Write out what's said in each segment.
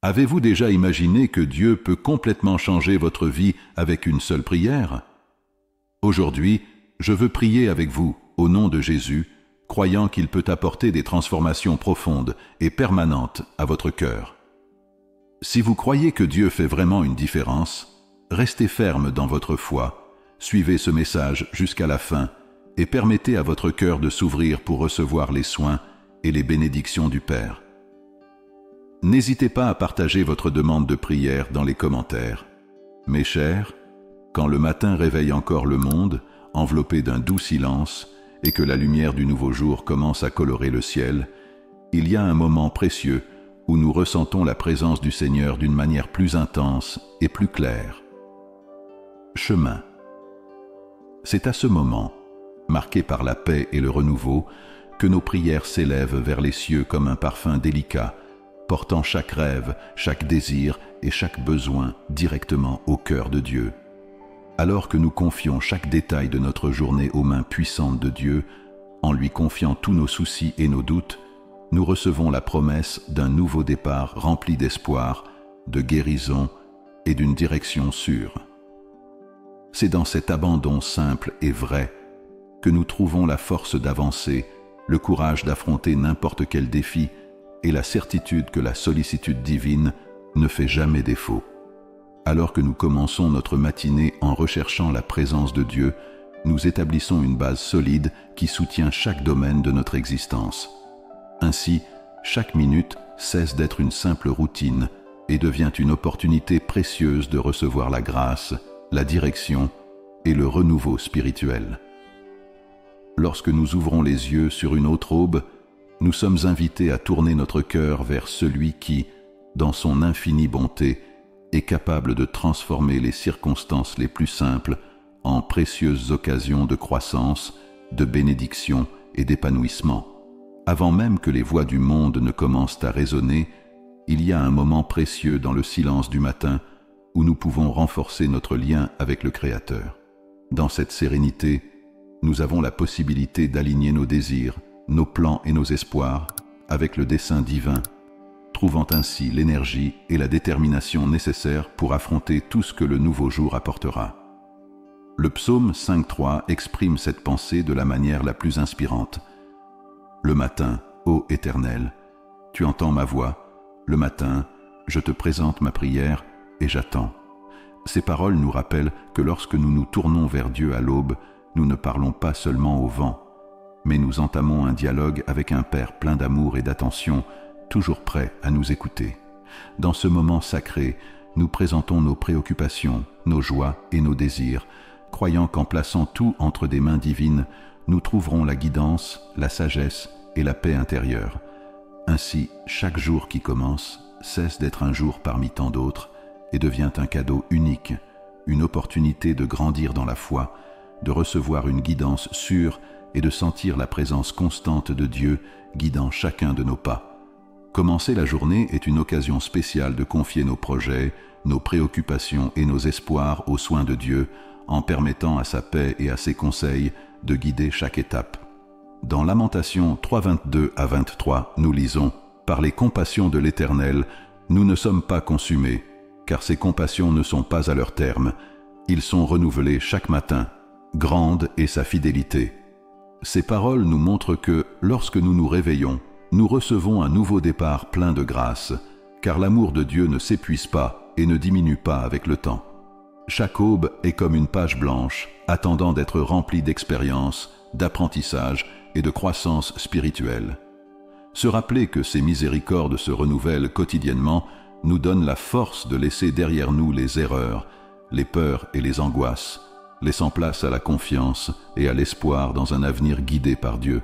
Avez-vous déjà imaginé que Dieu peut complètement changer votre vie avec une seule prière? Aujourd'hui, je veux prier avec vous, au nom de Jésus, croyant qu'il peut apporter des transformations profondes et permanentes à votre cœur. Si vous croyez que Dieu fait vraiment une différence, restez ferme dans votre foi, suivez ce message jusqu'à la fin et permettez à votre cœur de s'ouvrir pour recevoir les soins et les bénédictions du Père. N'hésitez pas à partager votre demande de prière dans les commentaires. Mes chers, quand le matin réveille encore le monde, enveloppé d'un doux silence, et que la lumière du nouveau jour commence à colorer le ciel, il y a un moment précieux où nous ressentons la présence du Seigneur d'une manière plus intense et plus claire. Chemin. C'est à ce moment, marqué par la paix et le renouveau, que nos prières s'élèvent vers les cieux comme un parfum délicat, portant chaque rêve, chaque désir et chaque besoin directement au cœur de Dieu. Alors que nous confions chaque détail de notre journée aux mains puissantes de Dieu, en lui confiant tous nos soucis et nos doutes, nous recevons la promesse d'un nouveau départ rempli d'espoir, de guérison et d'une direction sûre. C'est dans cet abandon simple et vrai que nous trouvons la force d'avancer, le courage d'affronter n'importe quel défi et la certitude que la sollicitude divine ne fait jamais défaut. Alors que nous commençons notre matinée en recherchant la présence de Dieu, nous établissons une base solide qui soutient chaque domaine de notre existence. Ainsi, chaque minute cesse d'être une simple routine et devient une opportunité précieuse de recevoir la grâce, la direction et le renouveau spirituel. Lorsque nous ouvrons les yeux sur une autre aube, nous sommes invités à tourner notre cœur vers celui qui, dans son infinie bonté, est capable de transformer les circonstances les plus simples en précieuses occasions de croissance, de bénédiction et d'épanouissement. Avant même que les voix du monde ne commencent à résonner, il y a un moment précieux dans le silence du matin où nous pouvons renforcer notre lien avec le Créateur. Dans cette sérénité, nous avons la possibilité d'aligner nos désirs, nos plans et nos espoirs avec le dessein divin, trouvant ainsi l'énergie et la détermination nécessaires pour affronter tout ce que le nouveau jour apportera. Le psaume 5.3 exprime cette pensée de la manière la plus inspirante. Le matin, ô Éternel, tu entends ma voix. Le matin, je te présente ma prière et j'attends. Ces paroles nous rappellent que lorsque nous nous tournons vers Dieu à l'aube, nous ne parlons pas seulement au vent, mais nous entamons un dialogue avec un Père plein d'amour et d'attention, toujours prêt à nous écouter. Dans ce moment sacré, nous présentons nos préoccupations, nos joies et nos désirs, croyant qu'en plaçant tout entre des mains divines, nous trouverons la guidance, la sagesse et la paix intérieure. Ainsi, chaque jour qui commence cesse d'être un jour parmi tant d'autres et devient un cadeau unique, une opportunité de grandir dans la foi, de recevoir une guidance sûre et de sentir la présence constante de Dieu guidant chacun de nos pas. Commencer la journée est une occasion spéciale de confier nos projets, nos préoccupations et nos espoirs aux soins de Dieu, en permettant à sa paix et à ses conseils de guider chaque étape. Dans Lamentations 3:22-23, nous lisons « Par les compassions de l'Éternel, nous ne sommes pas consumés, car ses compassions ne sont pas à leur terme. Ils sont renouvelés chaque matin. Grande est sa fidélité. » Ces paroles nous montrent que, lorsque nous nous réveillons, nous recevons un nouveau départ plein de grâce, car l'amour de Dieu ne s'épuise pas et ne diminue pas avec le temps. Chaque aube est comme une page blanche, attendant d'être remplie d'expériences, d'apprentissage et de croissance spirituelle. Se rappeler que ces miséricordes se renouvellent quotidiennement nous donne la force de laisser derrière nous les erreurs, les peurs et les angoisses, laissant place à la confiance et à l'espoir dans un avenir guidé par Dieu.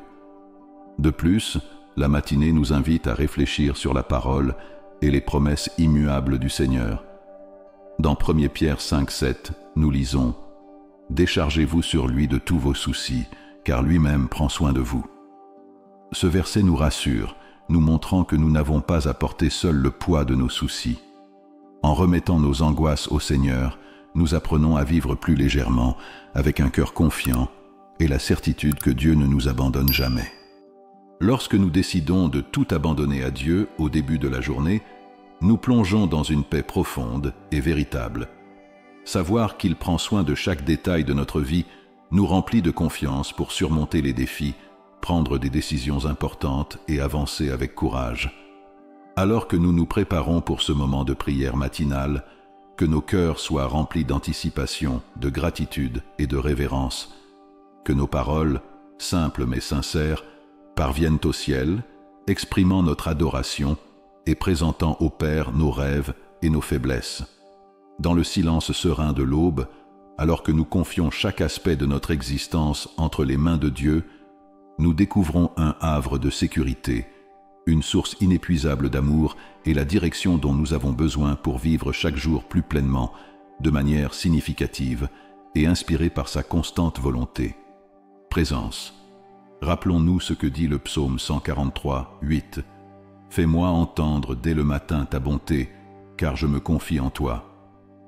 De plus, la matinée nous invite à réfléchir sur la parole et les promesses immuables du Seigneur. Dans 1 Pierre 5:7, nous lisons « Déchargez-vous sur lui de tous vos soucis, car lui-même prend soin de vous. » Ce verset nous rassure, nous montrant que nous n'avons pas à porter seul le poids de nos soucis. En remettant nos angoisses au Seigneur, nous apprenons à vivre plus légèrement, avec un cœur confiant et la certitude que Dieu ne nous abandonne jamais. Lorsque nous décidons de tout abandonner à Dieu au début de la journée, nous plongeons dans une paix profonde et véritable. Savoir qu'il prend soin de chaque détail de notre vie nous remplit de confiance pour surmonter les défis, prendre des décisions importantes et avancer avec courage. Alors que nous nous préparons pour ce moment de prière matinale, que nos cœurs soient remplis d'anticipation, de gratitude et de révérence, que nos paroles, simples mais sincères, parviennent au ciel, exprimant notre adoration et présentant au Père nos rêves et nos faiblesses. Dans le silence serein de l'aube, alors que nous confions chaque aspect de notre existence entre les mains de Dieu, nous découvrons un havre de sécurité, une source inépuisable d'amour et la direction dont nous avons besoin pour vivre chaque jour plus pleinement, de manière significative et inspirée par sa constante volonté. Présence. Rappelons-nous ce que dit le psaume 143, 8. « Fais-moi entendre dès le matin ta bonté, car je me confie en toi.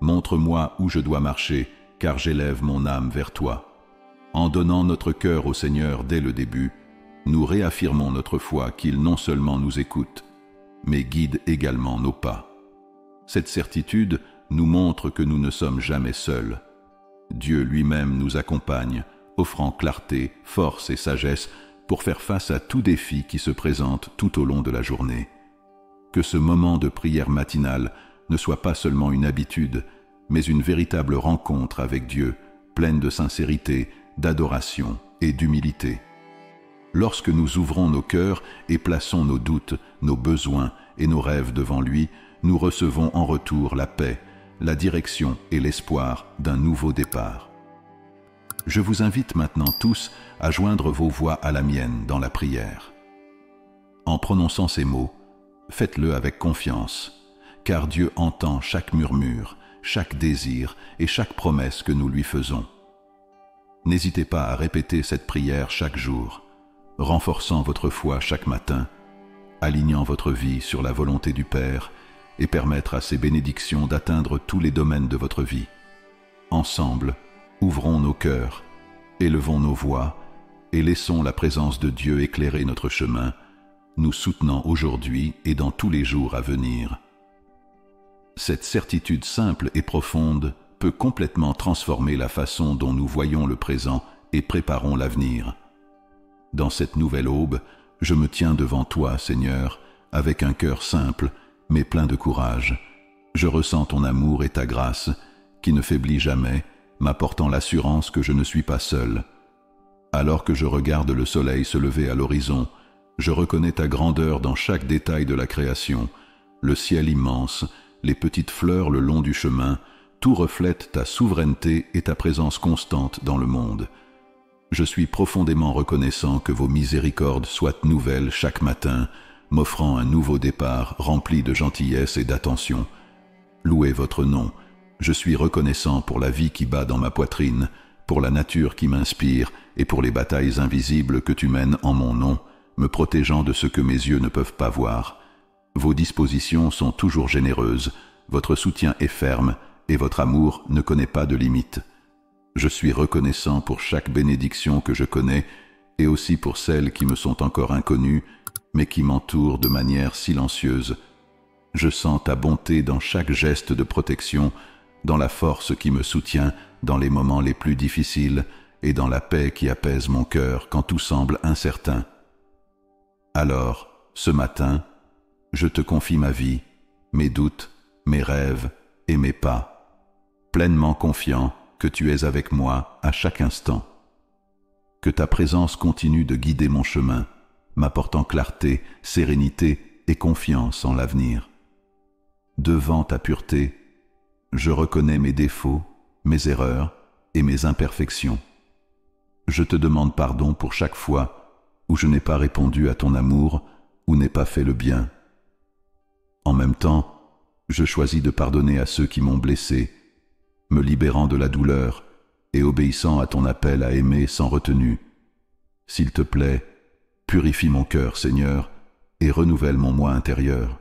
Montre-moi où je dois marcher, car j'élève mon âme vers toi. » En donnant notre cœur au Seigneur dès le début, nous réaffirmons notre foi qu'il non seulement nous écoute, mais guide également nos pas. Cette certitude nous montre que nous ne sommes jamais seuls. Dieu lui-même nous accompagne, offrant clarté, force et sagesse pour faire face à tout défi qui se présente tout au long de la journée. Que ce moment de prière matinale ne soit pas seulement une habitude, mais une véritable rencontre avec Dieu, pleine de sincérité, d'adoration et d'humilité. Lorsque nous ouvrons nos cœurs et plaçons nos doutes, nos besoins et nos rêves devant lui, nous recevons en retour la paix, la direction et l'espoir d'un nouveau départ. Je vous invite maintenant tous à joindre vos voix à la mienne dans la prière. En prononçant ces mots, faites-le avec confiance, car Dieu entend chaque murmure, chaque désir et chaque promesse que nous lui faisons. N'hésitez pas à répéter cette prière chaque jour, renforçant votre foi chaque matin, alignant votre vie sur la volonté du Père et permettre à ses bénédictions d'atteindre tous les domaines de votre vie. Ensemble, ouvrons nos cœurs, élevons nos voix et laissons la présence de Dieu éclairer notre chemin, nous soutenant aujourd'hui et dans tous les jours à venir. Cette certitude simple et profonde peut complètement transformer la façon dont nous voyons le présent et préparons l'avenir. Dans cette nouvelle aube, je me tiens devant toi, Seigneur, avec un cœur simple, mais plein de courage. Je ressens ton amour et ta grâce, qui ne faiblit jamais, m'apportant l'assurance que je ne suis pas seul. Alors que je regarde le soleil se lever à l'horizon, je reconnais ta grandeur dans chaque détail de la création, le ciel immense, les petites fleurs le long du chemin, tout reflète ta souveraineté et ta présence constante dans le monde. Je suis profondément reconnaissant que vos miséricordes soient nouvelles chaque matin, m'offrant un nouveau départ rempli de gentillesse et d'attention. Louez votre nom. Je suis reconnaissant pour la vie qui bat dans ma poitrine, pour la nature qui m'inspire et pour les batailles invisibles que tu mènes en mon nom, me protégeant de ce que mes yeux ne peuvent pas voir. Vos dispositions sont toujours généreuses, votre soutien est ferme et votre amour ne connaît pas de limite. Je suis reconnaissant pour chaque bénédiction que je connais et aussi pour celles qui me sont encore inconnues, mais qui m'entourent de manière silencieuse. Je sens ta bonté dans chaque geste de protection, dans la force qui me soutient dans les moments les plus difficiles et dans la paix qui apaise mon cœur quand tout semble incertain. Alors, ce matin, je te confie ma vie, mes doutes, mes rêves et mes pas, pleinement confiant que tu es avec moi à chaque instant. Que ta présence continue de guider mon chemin, m'apportant clarté, sérénité et confiance en l'avenir. Devant ta pureté, je reconnais mes défauts, mes erreurs et mes imperfections. Je te demande pardon pour chaque fois où je n'ai pas répondu à ton amour ou n'ai pas fait le bien. En même temps, je choisis de pardonner à ceux qui m'ont blessé, me libérant de la douleur et obéissant à ton appel à aimer sans retenue. S'il te plaît, purifie mon cœur, Seigneur, et renouvelle mon moi intérieur.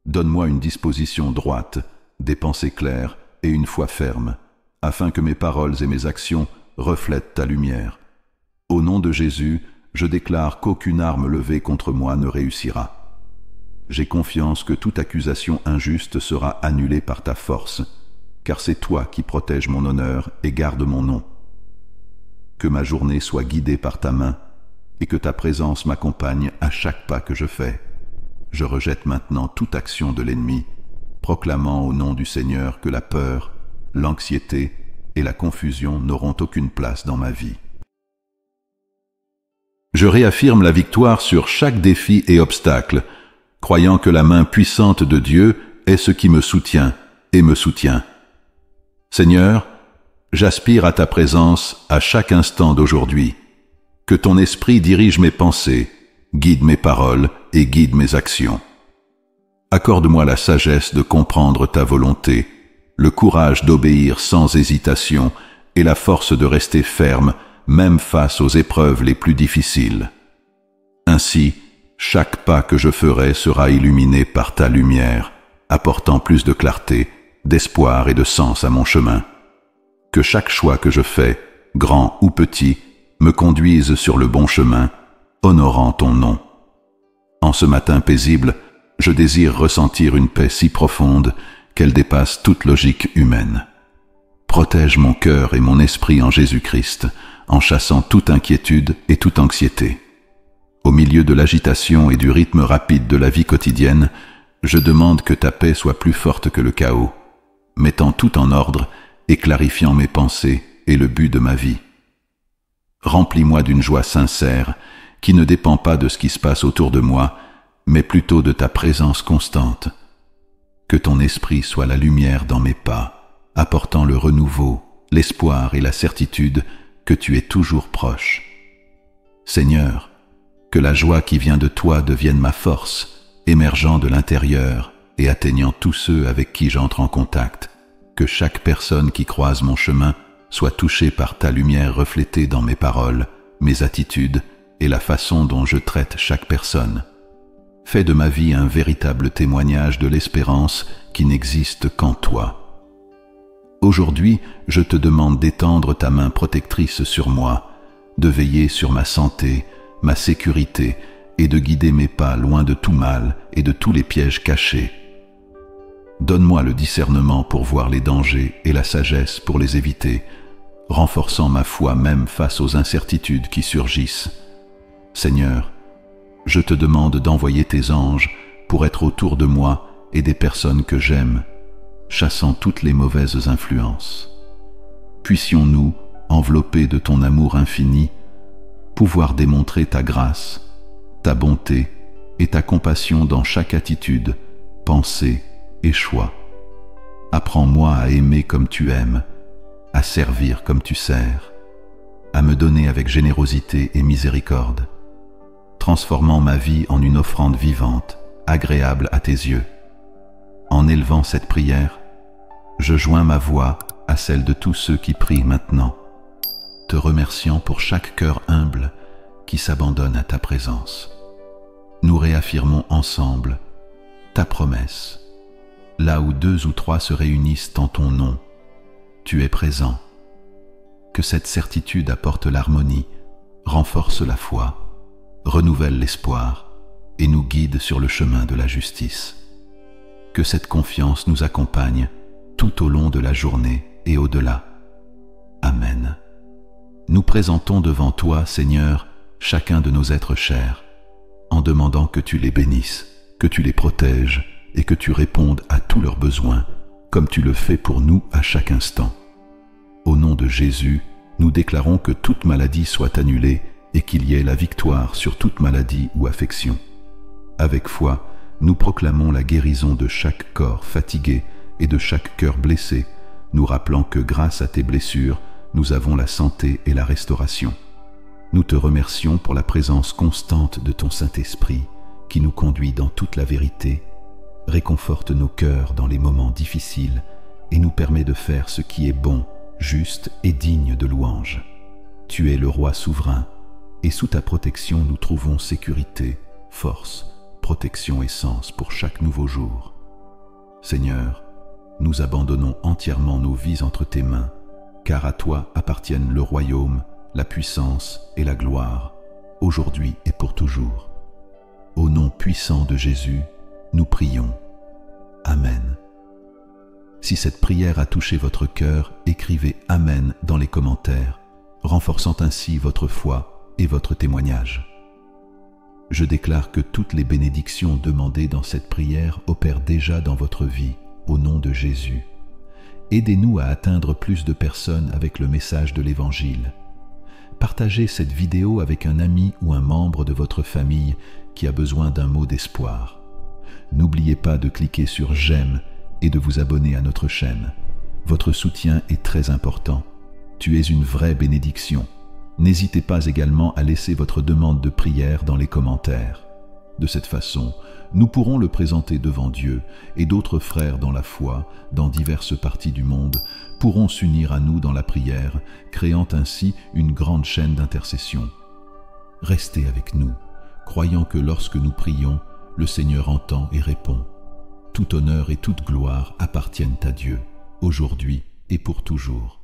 Donne-moi une disposition droite, des pensées claires et une foi ferme, afin que mes paroles et mes actions reflètent ta lumière. Au nom de Jésus, je déclare qu'aucune arme levée contre moi ne réussira. j'ai confiance que toute accusation injuste sera annulée par ta force, car c'est toi qui protèges mon honneur et garde mon nom. Que ma journée soit guidée par ta main, et que ta présence m'accompagne à chaque pas que je fais. Je rejette maintenant toute action de l'ennemi, proclamant au nom du Seigneur que la peur, l'anxiété et la confusion n'auront aucune place dans ma vie. Je réaffirme la victoire sur chaque défi et obstacle, croyant que la main puissante de Dieu est ce qui me soutient et me soutient. Seigneur, j'aspire à ta présence à chaque instant d'aujourd'hui. Que ton esprit dirige mes pensées, guide mes paroles et guide mes actions. Accorde-moi la sagesse de comprendre ta volonté, le courage d'obéir sans hésitation et la force de rester ferme même face aux épreuves les plus difficiles. Ainsi, chaque pas que je ferai sera illuminé par ta lumière, apportant plus de clarté, d'espoir et de sens à mon chemin. Que chaque choix que je fais, grand ou petit, me conduise sur le bon chemin, honorant ton nom. En ce matin paisible, je désire ressentir une paix si profonde qu'elle dépasse toute logique humaine. Protège mon cœur et mon esprit en Jésus-Christ, en chassant toute inquiétude et toute anxiété. Au milieu de l'agitation et du rythme rapide de la vie quotidienne, je demande que ta paix soit plus forte que le chaos, mettant tout en ordre et clarifiant mes pensées et le but de ma vie. Remplis-moi d'une joie sincère qui ne dépend pas de ce qui se passe autour de moi, mais plutôt de ta présence constante. Que ton esprit soit la lumière dans mes pas, apportant le renouveau, l'espoir et la certitude que tu es toujours proche. Seigneur, que la joie qui vient de toi devienne ma force, émergeant de l'intérieur et atteignant tous ceux avec qui j'entre en contact. Que chaque personne qui croise mon chemin soit touchée par ta lumière reflétée dans mes paroles, mes attitudes et la façon dont je traite chaque personne. Fais de ma vie un véritable témoignage de l'espérance qui n'existe qu'en toi. Aujourd'hui, je te demande d'étendre ta main protectrice sur moi, de veiller sur ma santé, ma sécurité et de guider mes pas loin de tout mal et de tous les pièges cachés. Donne-moi le discernement pour voir les dangers et la sagesse pour les éviter, renforçant ma foi même face aux incertitudes qui surgissent. Seigneur, je te demande d'envoyer tes anges pour être autour de moi et des personnes que j'aime, chassant toutes les mauvaises influences. Puissions-nous, enveloppés de ton amour infini, pouvoir démontrer ta grâce, ta bonté et ta compassion dans chaque attitude, pensée et choix. Apprends-moi à aimer comme tu aimes, à servir comme tu sers, à me donner avec générosité et miséricorde, transformant ma vie en une offrande vivante, agréable à tes yeux. En élevant cette prière, je joins ma voix à celle de tous ceux qui prient maintenant, te remerciant pour chaque cœur humble qui s'abandonne à ta présence. Nous réaffirmons ensemble ta promesse. Là où 2 ou 3 se réunissent en ton nom, tu es présent. Que cette certitude apporte l'harmonie, renforce la foi, renouvelle l'espoir et nous guide sur le chemin de la justice. Que cette confiance nous accompagne tout au long de la journée et au-delà. Amen. Nous présentons devant toi, Seigneur, chacun de nos êtres chers, en demandant que tu les bénisses, que tu les protèges et que tu répondes à tous leurs besoins, comme tu le fais pour nous à chaque instant. Au nom de Jésus, nous déclarons que toute maladie soit annulée et qu'il y ait la victoire sur toute maladie ou affection. Avec foi, nous proclamons la guérison de chaque corps fatigué et de chaque cœur blessé, nous rappelant que grâce à tes blessures, nous avons la santé et la restauration. Nous te remercions pour la présence constante de ton Saint-Esprit qui nous conduit dans toute la vérité, réconforte nos cœurs dans les moments difficiles et nous permet de faire ce qui est bon, juste et digne de louange. Tu es le roi souverain et sous ta protection nous trouvons sécurité, force, protection et sens pour chaque nouveau jour. Seigneur, nous abandonnons entièrement nos vies entre tes mains, car à toi appartiennent le royaume, la puissance et la gloire, aujourd'hui et pour toujours. Au nom puissant de Jésus, nous prions. Amen. Si cette prière a touché votre cœur, écrivez « Amen » dans les commentaires, renforçant ainsi votre foi et votre témoignage. Je déclare que toutes les bénédictions demandées dans cette prière opèrent déjà dans votre vie, au nom de Jésus. Aidez-nous à atteindre plus de personnes avec le message de l'Évangile. Partagez cette vidéo avec un ami ou un membre de votre famille qui a besoin d'un mot d'espoir. N'oubliez pas de cliquer sur « J'aime » et de vous abonner à notre chaîne. Votre soutien est très important. Tu es une vraie bénédiction. N'hésitez pas également à laisser votre demande de prière dans les commentaires. De cette façon, nous pourrons le présenter devant Dieu et d'autres frères dans la foi, dans diverses parties du monde, pourront s'unir à nous dans la prière, créant ainsi une grande chaîne d'intercession. Restez avec nous, croyant que lorsque nous prions, le Seigneur entend et répond. Tout honneur et toute gloire appartiennent à Dieu, aujourd'hui et pour toujours.